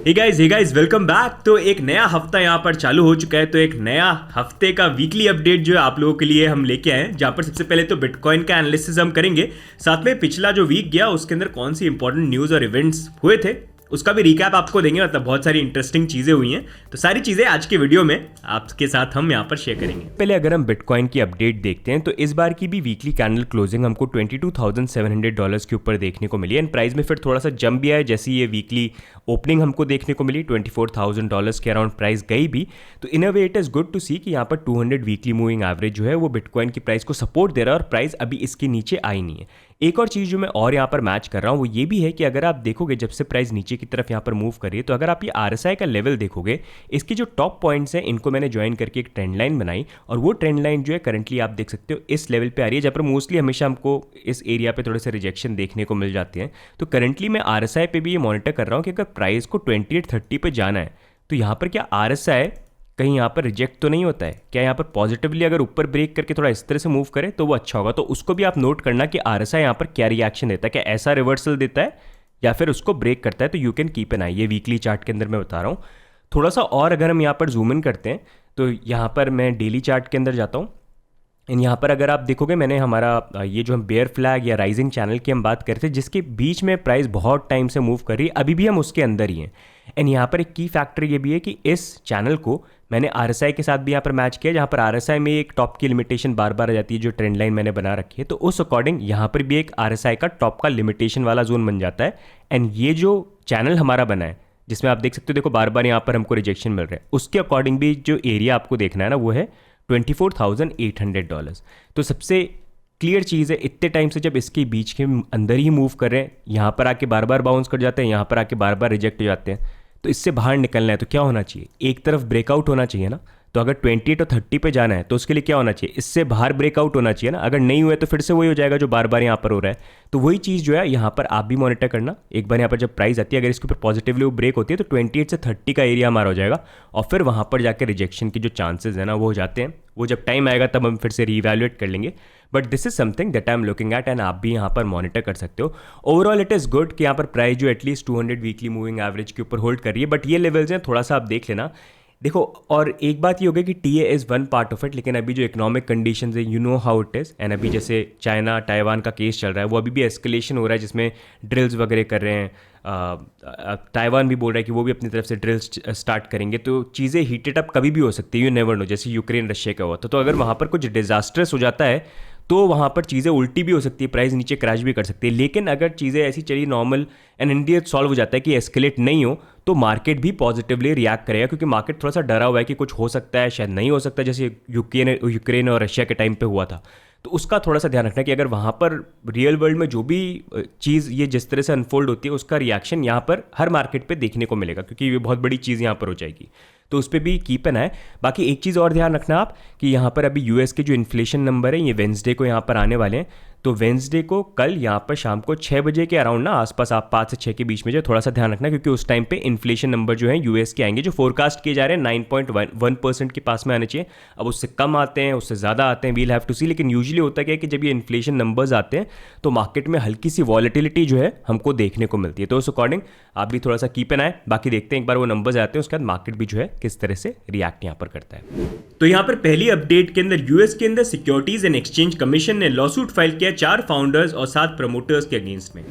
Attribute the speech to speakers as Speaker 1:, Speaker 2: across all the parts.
Speaker 1: Hey guys welcome back. तो एक नया हफ्ता यहाँ पर चालू हो चुका है। तो एक नया हफ्ते का वीकली अपडेट जो है आप लोगों के लिए हम लेके आए हैं, जहाँ पर सबसे पहले तो बिटकॉइन का एनालिसिस हम करेंगे, साथ में पिछला जो वीक गया उसके अंदर कौन सी इंपॉर्टेंट न्यूज़ और इवेंट्स हुए थे उसका भी रिकैप आपको देंगे। मतलब बहुत सारी इंटरेस्टिंग चीज़ें हुई हैं, तो सारी चीज़ें आज के वीडियो में आपके साथ हम यहाँ पर शेयर करेंगे।
Speaker 2: पहले अगर हम बिटकॉइन की अपडेट देखते हैं तो इस बार की भी वीकली कैंडल क्लोजिंग हमको $22,700 के ऊपर देखने को मिली एंड प्राइस में फिर थोड़ा सा जंप भी आया। जैसे ये वीकली ओपनिंग हमको देखने को मिली $24,000 के अराउंड प्राइस गई भी, तो in a way it is good to see कि यहाँ पर 200 वीकली मूविंग एवरेज जो है वो बिटकॉइन की प्राइस को सपोर्ट दे रहा है और प्राइस अभी इसके नीचे आई नहीं है। एक और चीज़ जो मैं और यहाँ पर मैच कर रहा हूँ वो ये भी है कि अगर आप देखोगे जब से प्राइस नीचे की तरफ यहाँ पर मूव करिए, तो अगर आप ये RSI का लेवल देखोगे, इसकी जो टॉप पॉइंट्स हैं इनको मैंने ज्वाइन करके एक ट्रेंड लाइन बनाई और वो ट्रेंड लाइन जो है करंटली आप देख सकते हो इस लेवल पे आ रही है, जहाँ पर मोस्टली हमेशा हमको इस एरिया पे थोड़े से रिजेक्शन देखने को मिल जाते हैं। तो करंटली मैं RSI पे भी ये मॉनिटर कर रहा हूँ कि अगर प्राइस को 2830 पे जाना है तो यहाँ पर क्या RSI कहीं यहाँ पर रिजेक्ट तो नहीं होता है, क्या यहाँ पर पॉजिटिवली अगर ऊपर ब्रेक करके थोड़ा इस तरह से मूव करे तो वो अच्छा होगा। तो उसको भी आप नोट करना कि RSI यहाँ पर क्या रिएक्शन देता है, क्या ऐसा रिवर्सल देता है या फिर उसको ब्रेक करता है। तो यू कैन कीप एन आई, ये वीकली चार्ट के अंदर मैं बता रहा हूँ। थोड़ा सा और अगर हम यहाँ पर जूम इन करते हैं तो यहाँ पर मैं डेली चार्ट के अंदर जाता हूँ एंड यहाँ पर अगर आप देखोगे मैंने हमारा ये जो हम बेयर फ्लैग या राइजिंग चैनल की हम बात करते हैं जिसके बीच में प्राइस बहुत टाइम से मूव कर रही है, अभी भी हम उसके अंदर ही हैं। एंड यहाँ पर एक की फैक्टर ये भी है कि इस चैनल को मैंने RSI के साथ भी यहाँ पर मैच किया, जहाँ पर RSI में एक टॉप की लिमिटेशन बार बार आ जाती है जो ट्रेंड लाइन मैंने बना रखी है, तो उस अकॉर्डिंग यहाँ पर भी एक RSI का टॉप का लिमिटेशन वाला जोन बन जाता है। एंड ये जो चैनल हमारा बना है जिसमें आप देख सकते हो, देखो बार बार यहाँ पर हमको रिजेक्शन मिल रहा है, उसके अकॉर्डिंग भी जो एरिया आपको देखना है ना वो है $24,800। तो सबसे क्लियर चीज़ है, इतने टाइम से जब इसके बीच के अंदर ही मूव कर रहे हैं, यहाँ पर आके बार बार बाउंस कर जाते हैं, यहाँ पर आके बार बार रिजेक्ट हो जाते हैं, तो इससे बाहर निकलना है तो क्या होना चाहिए, एक तरफ ब्रेकआउट होना चाहिए ना। तो अगर 28 और 30 पे जाना है तो उसके लिए क्या होना चाहिए, इससे बाहर ब्रेकआउट होना चाहिए ना। अगर नहीं हुआ तो फिर से वही हो जाएगा जो बार बार यहाँ पर हो रहा है। तो वही चीज़ जो है यहाँ पर आप भी मॉनिटर करना। एक बार यहाँ पर जब प्राइस आती है, अगर इसके ऊपर पॉजिटिवली वो ब्रेक होती है तो 28 से 30 का एरिया हमारा हो जाएगा और फिर वहाँ पर जाकर रिजेक्शन की जो चांसेस है ना वो हो जाते हैं। वो जब टाइम आएगा तब हम फिर से रीवैल्यूएट कर लेंगे, but this is something that I am looking at and आप भी यहाँ पर मॉनिटर कर सकते हो। ओवरऑल इट इज़ गुड कि यहाँ पर प्राइस जो एटलीस्ट 200 वीकली मूविंग एवरेज के ऊपर होल्ड कर रही है, बट ये लेवल्स हैं थोड़ा सा आप देख लेना। देखो और एक बात ये हो गई कि TA is one part of it, लेकिन अभी जो इकोनॉमिक कंडीशंस है you know how it is. And अभी जैसे चाइना ताइवान का केस चल रहा है, वो अभी भी एस्केलेशन हो रहा है जिसमें ड्रिल्स वगैरह कर रहे हैं। ताइवान भी बोल रहा है कि वो भी अपनी तरफ से ड्रिल्स स्टार्ट करेंगे, तो चीज़ें हीटेड अप कभी भी हो सकती है, यू नेवर नो। जैसे यूक्रेन रशिया का हुआ था, तो अगर वहाँ पर कुछ डिजास्टर्स हो जाता है तो वहाँ पर चीज़ें उल्टी भी हो सकती है, प्राइस नीचे क्रैश भी कर सकती है। लेकिन अगर चीज़ें ऐसी चली नॉर्मल एंड इंडिया सॉल्व हो जाता है कि एस्केलेट नहीं हो, तो मार्केट भी पॉजिटिवली रिएक्ट करेगा, क्योंकि मार्केट थोड़ा सा डरा हुआ है कि कुछ हो सकता है, शायद नहीं हो सकता, जैसे यूक्रेन और रशिया के टाइम पे हुआ था। तो उसका थोड़ा सा ध्यान रखना कि अगर वहाँ पर रियल वर्ल्ड में जो भी चीज़ ये जिस तरह से अनफोल्ड होती है उसका रिएक्शन यहाँ पर हर मार्केट पे देखने को मिलेगा, क्योंकि ये बहुत बड़ी चीज़ यहाँ पर हो जाएगी। तो उस पर भी कीप एन आई। बाकी एक चीज़ और ध्यान रखना आप कि यहाँ पर अभी US के जो इन्फ्लेशन नंबर है ये वेंसडे को यहाँ पर आने वाले हैं। तो वेंसडे को कल यहाँ पर शाम को 6 बजे के अराउंड ना आसपास, आप 5 से 6 के बीच में जो थोड़ा सा ध्यान रखना, क्योंकि उस टाइम पे इन्फ्लेशन नंबर जो है US के आएंगे, जो फोरकास्ट किए जा रहे हैं 9.1% के पास में आने चाहिए। अब उससे कम आते हैं, उससे ज़्यादा आते हैं, वील हैव टू सी। लेकिन यूजुअली होता क्या है कि जब ये इन्फ्लेशन नंबर्स आते हैं तो मार्केट में हल्की सी वॉलेटिलिटी जो है हमको देखने को मिलती है। तो उस अकॉर्डिंग आप भी थोड़ा सा कीप एन आई। बाकी देखते हैं एक बार वो नंबर्स आते हैं उसके बाद मार्केट भी जो है किस तरह से रिएक्ट यहाँ पर करता है।
Speaker 1: तो यहाँ पर पहली अपडेट के अंदर US के अंदर सिक्योरिटीज एंड एक्सचेंज कमीशन ने लॉसूट फाइल किया 4 फाउंडर्स और 7 प्रमोटर्स के अगेंस्ट में।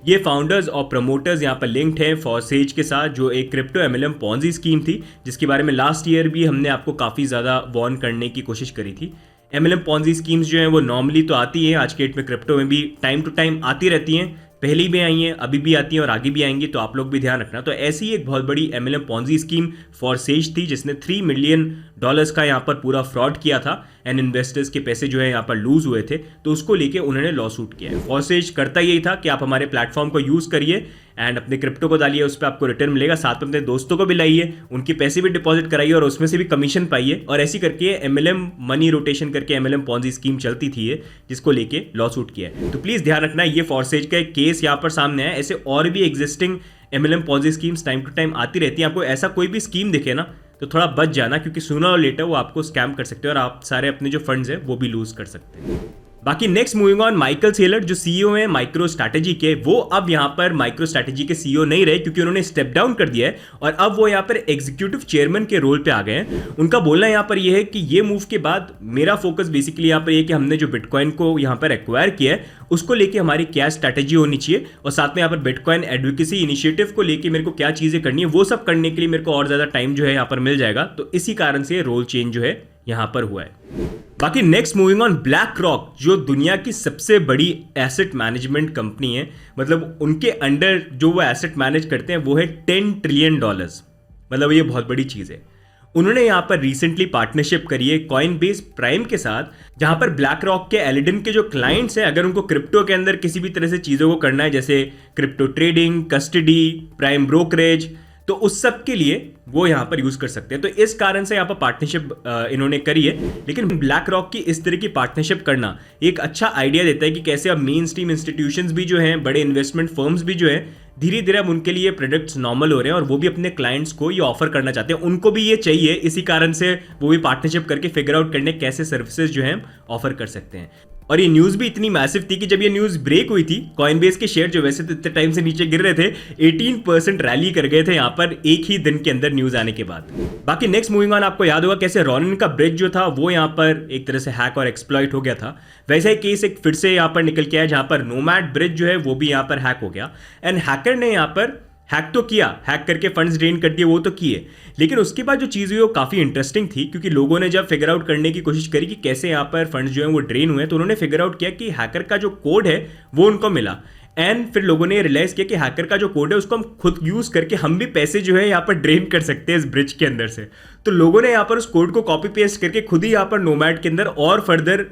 Speaker 1: ये फाउंडर्स और प्रमोटर्स यहाँ पर लिंक्ड हैं फॉरसेज के साथ, जो एक क्रिप्टो MLM पॉन्जी स्कीम थी, जिसके बारे में लास्ट ईयर भी हमने आपको काफ़ी ज़्यादा वार्न करने की कोशिश करी थी। MLM पॉन्जी स्कीम्स जो हैं वो नॉर्मली तो आती है, आज के डेट में क्रिप्टो में भी टाइम टू टाइम आती रहती हैं, पहले भी आई हैं, अभी भी आती हैं और आगे भी आएंगी, तो आप लोग भी ध्यान रखना। तो ऐसी एक बहुत बड़ी MLM पॉन्जी स्कीम फॉरसेज थी जिसने $3 मिलियन का यहाँ पर पूरा फ्रॉड किया था एंड इन्वेस्टर्स के पैसे जो है यहाँ पर लूज हुए थे, तो उसको लेके उन्होंने लॉसूट किया है। फॉरसेज करता यही था कि आप हमारे प्लेटफॉर्म को यूज़ करिए एंड अपने क्रिप्टो को डालिए, उस पर आपको रिटर्न मिलेगा, साथ में अपने दोस्तों को भी लाइए, उनके पैसे भी डिपॉजिट कराइए और उसमें से भी कमीशन पाइए। और ऐसी करके MLM मनी रोटेशन करके MLM पॉन्जी स्कीम चलती थी ये, जिसको लेके लॉसूट किया है। तो प्लीज़ ध्यान रखना, ये फॉरसेज का एक केस यहाँ पर सामने है। ऐसे और भी existing MLM Ponzi schemes time to time आती रहती हैं। आपको ऐसा कोई भी स्कीम दिखे ना तो थोड़ा बच जाना, क्योंकि सूनर और लेटर वो आपको स्कैम कर सकते हैं और आप सारे अपने जो फंड्स हैं वो भी लूज कर सकते हैं। बाकी next moving on, Michael Saylor जो सीईओ हैं माइक्रो स्ट्रैटेजी के, वो अब यहां पर माइक्रो स्ट्रैटेजी के सीईओ नहीं रहे क्योंकि उन्होंने स्टेप डाउन कर दिया है और अब वो यहां पर एग्जीक्यूटिव चेयरमैन के रोल पे आ गए हैं। उनका बोलना यहां पर यह है कि ये मूव के बाद मेरा फोकस बेसिकली यहां पर यह कि हमने जो बिटकॉइन को यहां पर एक्वायर किया है उसको लेके हमारी क्या स्ट्रैटेजी होनी चाहिए और साथ में यहाँ पर बिटकॉइन एडवोकेसी इनिशिएटिव को लेके मेरे को क्या चीजें करनी है, वो सब करने के लिए मेरे को और ज्यादा टाइम जो है यहाँ पर मिल जाएगा। तो इसी कारण से रोल चेंज जो है यहाँ पर हुआ है। बाकी next moving on, black rock जो दुनिया की सबसे बड़ी एसेट मैनेजमेंट कंपनी है, मतलब उनके अंडर जो वो एसेट मैनेज करते हैं वो है $10 ट्रिलियन, मतलब ये बहुत बड़ी चीज है। उन्होंने यहाँ पर रिसेंटली पार्टनरशिप करी है कॉइनबेस प्राइम के साथ, जहां पर ब्लैक रॉक के एलिडन के जो क्लाइंट्स हैं, अगर उनको क्रिप्टो के अंदर किसी भी तरह से चीज़ों को करना है जैसे crypto trading, custody, prime brokerage, तो उस सब के लिए वो यहाँ पर यूज कर सकते हैं। तो इस कारण से यहाँ पर पार्टनरशिप इन्होंने करी है। लेकिन ब्लैक रॉक की इस तरह की पार्टनरशिप करना एक अच्छा आइडिया देता है कि कैसे अब मेन स्ट्रीम इंस्टीट्यूशंस भी जो हैं, बड़े इन्वेस्टमेंट फर्म्स भी जो हैं, धीरे धीरे अब उनके लिए प्रोडक्ट्स नॉर्मल हो रहे हैं और वो भी अपने क्लाइंट्स को ये ऑफर करना चाहते हैं, उनको भी ये चाहिए। इसी कारण से वो भी पार्टनरशिप करके फिगर आउट करने कैसे सर्विसेज जो हैं ऑफर कर सकते हैं। और ये न्यूज़ भी इतनी मैसिव थी कि जब ये न्यूज़ ब्रेक हुई थी, कॉइनबेस के शेयर जो वैसे तो इतने टाइम से नीचे गिर रहे थे, 18% रैली कर गए थे यहाँ पर एक ही दिन के अंदर न्यूज़ आने के बाद। बाकी नेक्स्ट मूविंग ऑन, आपको याद होगा कैसे रॉनिन का ब्रिज जो था वो यहाँ पर एक तरह से हैक और एक्सप्लॉइट हो गया था। वैसे ही केस एक फिर से यहाँ पर निकल के आया जहाँ पर नोमैड ब्रिज जो है वो भी यहाँ पर हैक हो गया। एंड हैकर ने यहाँ पर हैक तो किया, हैक करके फंड्स ड्रेन कर दिए, वो तो किए, लेकिन उसके बाद जो चीज़ हुई वो काफ़ी इंटरेस्टिंग थी क्योंकि लोगों ने जब फिगर आउट करने की कोशिश करी कि कैसे यहाँ पर फंड्स जो हैं वो ड्रेन हुए, तो उन्होंने फिगर आउट किया कि हैकर का जो कोड है वो उनको मिला। एंड फिर लोगों ने रियलाइज किया कि हैकर का जो कोड है उसको हम खुद यूज करके हम भी पैसे जो है यहाँ पर ड्रेन कर सकते हैं इस ब्रिज के अंदर से। तो लोगों ने यहाँ पर उस कोड को कॉपी पेस्ट करके खुद ही यहाँ पर नोमैड के अंदर और फर्दर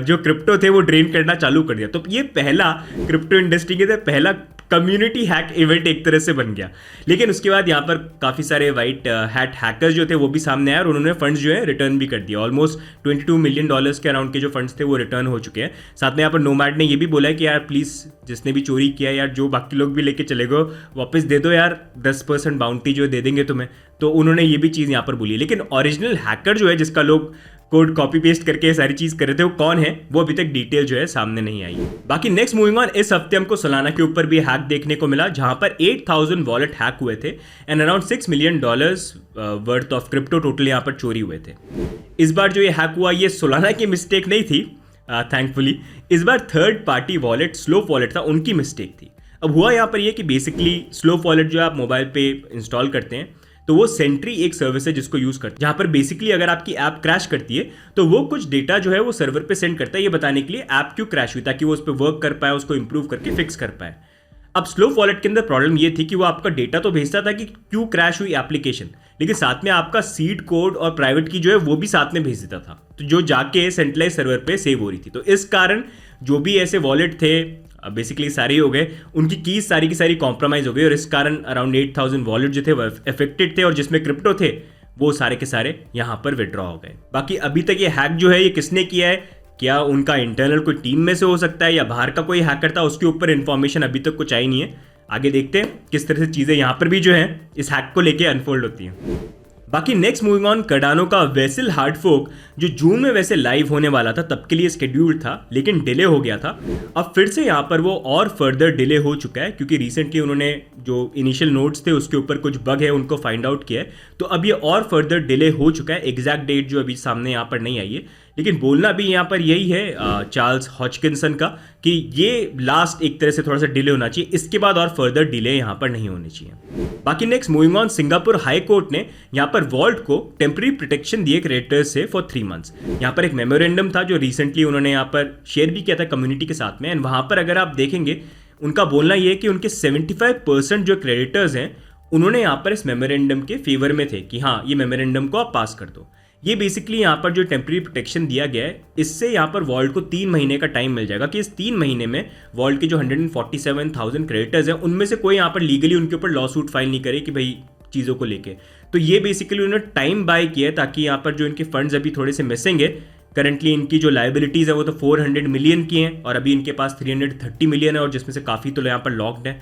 Speaker 1: जो क्रिप्टो थे वो ड्रेन करना चालू कर दिया। तो ये पहला क्रिप्टो इंडस्ट्री के अंदर पहला कम्युनिटी हैक इवेंट एक तरह से बन गया। लेकिन उसके बाद यहाँ पर काफ़ी सारे वाइट हैट हैकर्स जो थे वो भी सामने आए और उन्होंने फंड्स जो है रिटर्न भी कर दिया। ऑलमोस्ट $22 मिलियन के अराउंड के जो फंड्स थे वो रिटर्न हो चुके हैं। साथ में यहाँ पर नोमैड ने ये भी बोला है कि यार प्लीज़ जिसने भी चोरी किया यार, जो बाकी लोग भी लेके चले गए वापस दे दो यार, 10% बाउंटी जो दे देंगे तुम्हें। तो उन्होंने ये भी चीज़ यहाँ पर बोली। लेकिन ओरिजिनल हैकर जो है जिसका लोग कोड कॉपी पेस्ट करके सारी चीज कर रहे थे वो कौन है, वो अभी तक डिटेल जो है सामने नहीं आई। बाकी नेक्स्ट मूविंग ऑन, इस हफ्ते हमको सोलाना के ऊपर भी हैक देखने को मिला जहां पर 8000 वॉलेट हैक हुए थे and around $6 million worth of crypto total यहाँ पर चोरी हुए थे। इस बार जो ये हैक हुआ ये सोलाना की मिस्टेक नहीं थी, थैंकफुली। इस बार third party wallet slope wallet था, उनकी मिस्टेक थी। अब हुआ यहाँ पर ये कि बेसिकली स्लोप वॉलेट जो आप मोबाइल पे इंस्टॉल करते हैं तो वो सेंट्री एक सर्विस है जिसको यूज करते हैं, जहां पर बेसिकली अगर आपकी ऐप क्रैश करती है तो वो कुछ डेटा जो है वो सर्वर पे सेंड करता है ये बताने के लिए ऐप क्यों क्रैश हुई, ताकि वो उस पर वर्क कर पाए, उसको इंप्रूव करके फिक्स कर पाए। अब स्लोप वॉलेट के अंदर प्रॉब्लम ये थी कि वो आपका डेटा तो भेजता था कि क्यों क्रैश हुई एप्लीकेशन, लेकिन साथ में आपका सीड कोड और प्राइवेट की जो है वो भी साथ में भेज देता था, तो जो जाके सेंट्रलाइज सर्वर पे सेव हो रही थी। तो इस कारण जो भी ऐसे वॉलेट थे बेसिकली सारे हो गए, उनकी कीज सारी की सारी कॉम्प्रोमाइज हो गई और इस कारण अराउंड 8000 वॉलेट जो थे वो अफेक्टेड थे और जिसमें क्रिप्टो थे वो सारे के सारे यहाँ पर विड्रॉ हो गए। बाकी अभी तक ये हैक जो है ये किसने किया है, क्या उनका इंटरनल कोई टीम में से हो सकता है या बाहर का कोई हैकर था, उसके ऊपर इन्फॉर्मेशन अभी तक कुछ आई नहीं है। आगे देखते हैं किस तरह से चीज़ें यहाँ पर भी जो है इस हैक को लेके अनफोल्ड होती हैं। बाकी नेक्स्ट मूविंग ऑन, कार्डानो का वेसल हार्ड फोर्क जो जून में वैसे लाइव होने वाला था तब के लिए स्केड्यूल्ड था लेकिन डिले हो गया था। अब फिर से यहाँ पर वो और फर्दर डिले हो चुका है क्योंकि रिसेंटली उन्होंने जो इनिशियल नोट्स थे उसके ऊपर कुछ बग है उनको फाइंड आउट किया है, तो अब ये और फर्दर डिले हो चुका है। एग्जैक्ट डेट जो अभी सामने यहाँ पर नहीं आई है, लेकिन बोलना भी यहाँ पर यही है चार्ल्स हॉचकिंसन का कि ये लास्ट एक तरह से थोड़ा सा डिले होना चाहिए, इसके बाद और फर्दर डिले यहाँ पर नहीं होनी चाहिए। बाकी next moving on, Singapore high court ने यहाँ पर वॉल्ट को टेम्पररी प्रोटेक्शन दिए क्रेडिटर्स से फॉर 3 मंथ्स। यहाँ पर एक मेमोरेंडम था जो रिसेंटली उन्होंने यहाँ पर शेयर भी किया था कम्युनिटी के साथ में, एंड वहाँ पर अगर आप देखेंगे उनका बोलना ये है कि उनके 75% जो क्रेडिटर्स हैं उन्होंने यहाँ पर इस मेमोरेंडम के फेवर में थे कि हाँ ये मेमोरेंडम को आप पास कर दो। ये बेसिकली यहाँ पर जो टेम्पररी प्रोटेक्शन दिया गया है इससे यहाँ पर वॉल्ट को 3 महीने का टाइम मिल जाएगा कि इस 3 महीने में वॉल्ट के जो 147,000 क्रेडिटर्स हैं उनमें से कोई यहाँ पर लीगली उनके ऊपर लॉ सूट फाइल नहीं करे कि भाई चीज़ों को लेके। तो ये बेसिकली उन्होंने टाइम बाय किया है ताकि यहाँ पर जो इनके फंड्स अभी थोड़े से मिसिंग है, करंटली इनकी जो लाइबिलिटीज़ है वो तो 400 मिलियन की हैं और अभी इनके पास 330 मिलियन है और जिसमें से काफ़ी तो यहाँ पर लॉक्ड है।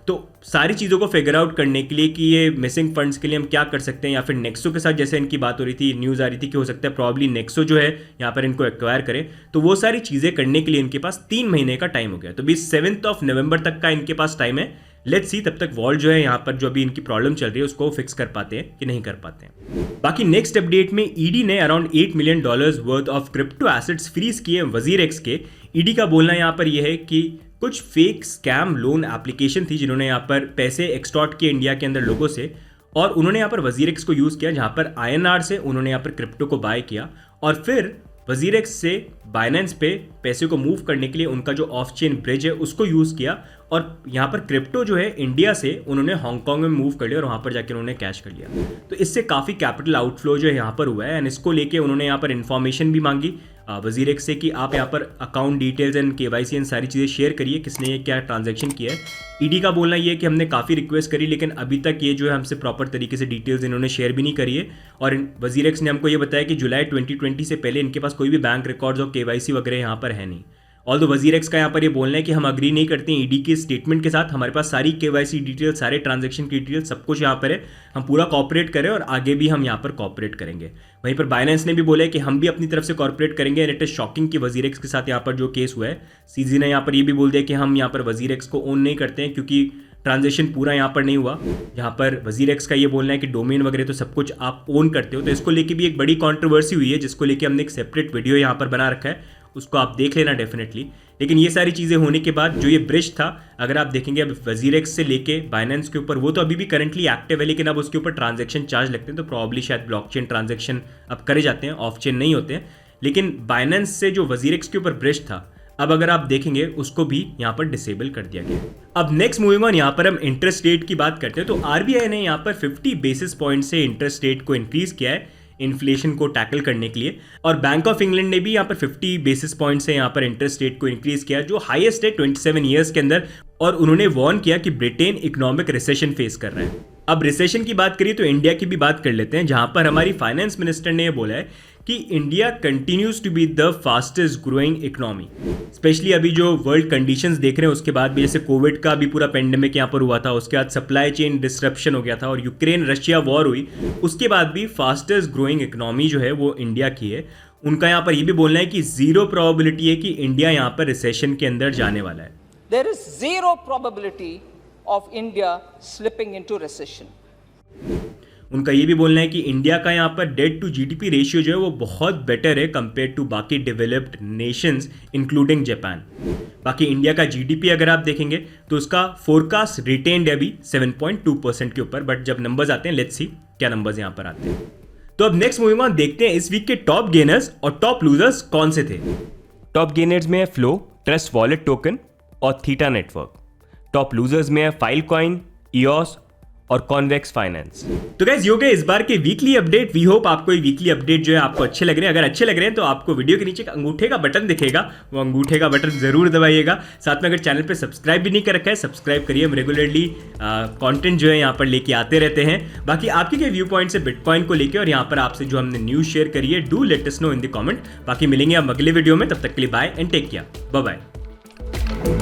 Speaker 1: तो सारी चीज़ों को फिगर आउट करने के लिए कि ये मिसिंग फंड्स के लिए हम क्या कर सकते हैं, या फिर नेक्सो के साथ जैसे इनकी बात हो रही थी, न्यूज़ आ रही थी कि हो सकता है प्रॉब्ली नेक्सो जो है यहाँ पर इनको एक्वायर करे, तो वो सारी चीज़ें करने के लिए इनके पास 3 महीने का टाइम हो गया। तो भी 7 नवंबर तक का इनके पास टाइम है। लेट्स सी तब तक वॉल्ट जो है यहाँ पर जो अभी इनकी प्रॉब्लम चल रही है उसको फिक्स कर पाते हैं कि नहीं कर पाते हैं। बाकी नेक्स्ट अपडेट में ईडी ने around $8 million worth of crypto assets freeze किए WazirX के। ईडी का बोलना यहाँ पर यह है कि कुछ फेक स्कैम लोन एप्लीकेशन थी जिन्होंने यहाँ पर पैसे एक्सटॉर्ट किए इंडिया के अंदर लोगों से, और उन्होंने यहाँ पर WazirX को यूज़ किया जहाँ पर INR से उन्होंने यहाँ पर क्रिप्टो को बाय किया, और फिर WazirX से बाइनेंस पे पैसे को मूव करने के लिए उनका जो ऑफ चेन ब्रिज है उसको यूज़ किया, और यहाँ पर क्रिप्टो जो है इंडिया से उन्होंने हांगकांग में मूव कर लिया और वहाँ पर जाकर उन्होंने कैश कर लिया। तो इससे काफ़ी कैपिटल आउटफ्लो जो है यहाँ पर हुआ है, एंड इसको लेके उन्होंने यहाँ पर इन्फॉर्मेशन भी मांगी WazirX से कि आप यहाँ पर account details and KYC and सारी चीज़ें शेयर करिए, किसने ये क्या ट्रांजैक्शन किया है। ईडी का बोलना ये है कि हमने काफ़ी रिक्वेस्ट करी लेकिन अभी तक ये जो है हमसे प्रॉपर तरीके से डिटेल्स इन्होंने शेयर भी नहीं करी है, और WazirX ने हमको ये बताया कि जुलाई 2020 से पहले इनके पास कोई भी बैंक रिकॉर्ड्स और KYC वगैरह यहाँ पर है नहीं। ऑल्दो WazirX का यहाँ पर ये बोलना है कि हम अग्री नहीं करते हैं ईडी के स्टेटमेंट के साथ, हमारे पास सारी KYC डिटेल, सारे ट्रांजैक्शन की डिटेल, सब कुछ यहाँ पर है, हम पूरा कॉपरेट करें और आगे भी हम यहाँ पर कॉपरेट करेंगे। वहीं पर बाइनेंस ने भी बोला है कि हम भी अपनी तरफ से कॉर्पोरेट करेंगे, एंड इट इज शॉकिंग कि WazirX के साथ यहाँ पर जो केस हुआ है, सीजी ने यहाँ पर ये भी बोल दिया कि हम यहाँ पर WazirX को ओन नहीं करते हैं क्योंकि ट्रांजेक्शन पूरा यहाँ पर नहीं हुआ। यहाँ पर WazirX का ये बोलना है कि डोमेन वगैरह तो सब कुछ आप ओन करते हो, तो इसको लेके भी एक बड़ी कंट्रोवर्सी हुई है जिसको लेके हमने एक सेपरेट वीडियो यहाँ पर बना रखा है, उसको आप देख लेना डेफिनेटली। लेकिन ये सारी चीज़ें होने के बाद जो ये ब्रिज था, अगर आप देखेंगे अब WazirX से लेके बाइनेंस के ऊपर, वो तो अभी भी करंटली एक्टिव है लेकिन अब उसके ऊपर ट्रांजैक्शन चार्ज लगते हैं, तो प्रॉब्ली शायद ब्लॉकचेन ट्रांजैक्शन अब करे जाते हैं, ऑफ चेन नहीं होते हैं। लेकिन बाइनेंस से जो WazirX के ऊपर ब्रिज था, अब अगर आप देखेंगे उसको भी यहाँ पर डिसेबल कर दिया गया। अब नेक्स्ट मूविंग ऑन, यहाँ पर हम इंटरेस्ट रेट की बात करते हैं। तो RBI ने यहाँ पर 50 बेसिस पॉइंट से इंटरेस्ट रेट को इंक्रीज किया है इन्फ्लेशन को टैकल करने के लिए, और बैंक ऑफ इंग्लैंड ने भी यहाँ पर 50 बेसिस पॉइंट से यहाँ पर इंटरेस्ट रेट को इंक्रीज किया जो हाईएस्ट है 27 ईयर्स के अंदर, और उन्होंने वार्न किया कि ब्रिटेन इकोनॉमिक रिसेशन फेस कर रहा है। अब रिसेशन की बात करिए तो इंडिया की भी बात कर लेते हैं, जहां पर हमारी फाइनेंस मिनिस्टर ने यह बोला है कि India continues to be the fastest growing economy. Especially अभी जो वर्ल्ड कंडीशंस देख रहे हैं उसके बाद भी, जैसे कोविड का भी पूरा पेंडेमिक यहाँ पर हुआ था, उसके बाद सप्लाई चेन डिस्ट्रप्शन हो गया था और यूक्रेन रशिया वॉर हुई, उसके बाद भी फास्टेस्ट ग्रोइंग इकोनॉमी जो है वो इंडिया की है। उनका यहाँ पर ये भी बोलना है कि 0 प्रोबेबिलिटी है कि इंडिया यहाँ पर रिसेशन के अंदर जाने वाला है।
Speaker 3: There is 0 probability of India slipping into recession.
Speaker 1: उनका ये भी बोलना है कि इंडिया का यहाँ पर डेट टू GDP रेशियो जो है वो बहुत बेटर है कंपेयर टू बाकी डेवलप्ड नेशंस इंक्लूडिंग जापान। बाकी इंडिया का GDP अगर आप देखेंगे तो उसका फोरकास्ट रिटेन्ड है अभी 7.2% के ऊपर, बट जब नंबर्स आते हैं लेट्स सी क्या नंबर्स यहाँ पर आते हैं। तो अब नेक्स्ट मूविंग ऑन, देखते हैं इस वीक के टॉप गेनर्स और टॉप लूजर्स कौन से थे।
Speaker 2: टॉप गेनर्स में है फ्लो, ट्रस्ट वॉलेट टोकन और थीटा नेटवर्क। टॉप लूजर्स में है फाइलकॉइन, EOS और कॉन्वेक्स फाइनेंस।
Speaker 1: तो गाइस ये हो गए इस बार के वीकली अपडेट। वी होप आपको ये वीकली अपडेट जो है आपको अच्छे लग रहे हैं। अगर अच्छे लग रहे हैं तो आपको वीडियो के नीचे एक अंगूठे का बटन दिखेगा, वो अंगूठे का बटन जरूर दबाइएगा। साथ में अगर चैनल पे सब्सक्राइब भी नहीं कर रखा है सब्सक्राइब करिए, हम रेगुलरली कंटेंट जो है यहाँ पर लेके आते रहते हैं। बाकी आपके क्या व्यू पॉइंट है बिटकॉइन को लेकर और यहाँ पर आपसे जो हमने न्यूज़ शेयर करी है, do let us know in the comment. बाकी मिलेंगे हम अगले वीडियो में, तब तक के लिए bye and take care, bye bye.